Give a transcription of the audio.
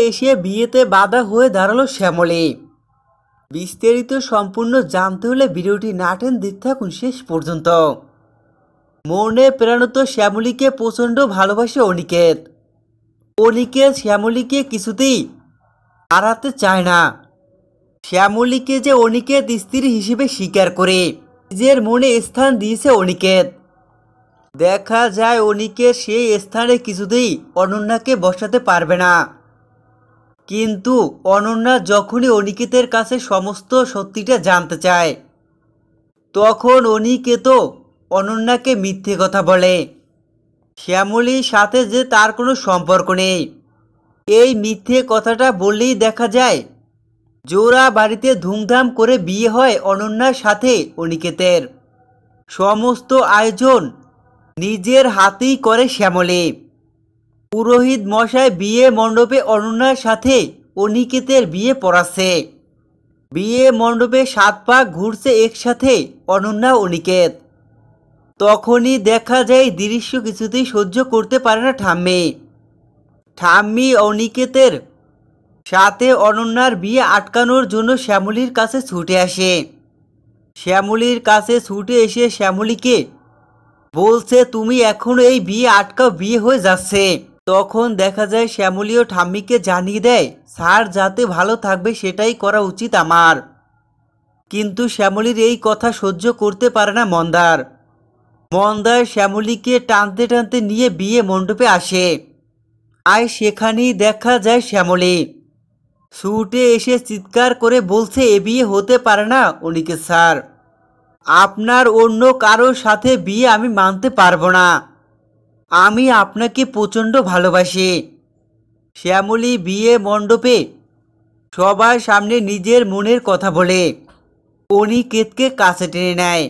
এসে বিয়েতে বাধা হয়ে দাঁড়ালো শ্যামলী। বিস্তারিত সম্পূর্ণ জানতে হলে ভিডিওটি না টেনে দেখতে থাকুন শেষ পর্যন্ত। মনে প্রাণত শ্যামলীকে প্রচণ্ড ভালোবাসে অনিকেত। অনিকেত শ্যামলীকে কিছুতেই হারাতে চায় না। শ্যামলীকে যে অনিকেত স্ত্রী হিসেবে স্বীকার করে নিজের মনে স্থান দিয়েছে অনিকেত। দেখা যায় অনিকেত সেই স্থানে কিছুতেই অনন্যাকে বসাতে পারবে না। কিন্তু অনন্যা যখনই অনিকেতের কাছে সমস্ত সত্যিটা জানতে চায়, তখন অনিকেতও অনন্যাকে মিথ্যে কথা বলে শ্যামলীর সাথে যে তার কোনো সম্পর্ক নেই। এই মিথ্যে কথাটা বললেই দেখা যায় জোড়া বাড়িতে ধুমধাম করে বিয়ে হয় অনন্যার সাথে অনিকেতের। সমস্ত আয়োজন নিজের হাতেই করে শ্যামলী। পুরোহিত মশাই বিয়ে মণ্ডপে অনন্যার সাথে অনিকেতের বিয়ে পড়াচ্ছে। বিয়ে মণ্ডপে 7 পাক ঘুরছে একসাথে অনন্যা অনিকেত। তখনই দেখা যায় দৃশ্য কিছুতেই সহ্য করতে পারে না ঠাম্মি। ঠাম্মি অনিকেতের সাথে অনন্যার বিয়ে আটকানোর জন্য শ্যামলীর কাছে ছুটে আসে। শ্যামলীর কাছে ছুটে এসে শ্যামলীকে বলছে, তুমি এখনো এই বিয়ে আটকাও, বিয়ে হয়ে যাচ্ছে। তখন দেখা যায় শ্যামলীও ঠাম্মিকে জানিয়ে দেয়, স্যার যাতে ভালো থাকবে সেটাই করা উচিত আমার। কিন্তু শ্যামলীর এই কথা সহ্য করতে পারে না মন্দার। মন্দার শ্যামলীকে টানতে টানতে নিয়ে বিয়ে মণ্ডপে আসে। আর সেখানেই দেখা যায় শ্যামলী ছুটে এসে চিৎকার করে বলছে, এ বিয়ে হতে পারে না অনিকেত স্যার, আপনার অন্য কারোর সাথে বিয়ে আমি মানতে পারবো না, আমি আপনাকে প্রচণ্ড ভালোবাসি। শ্যামলী বিয়ে মণ্ডপে সবার সামনে নিজের মনের কথা বলে অনিকেতকে কাছে টেনে নেয়।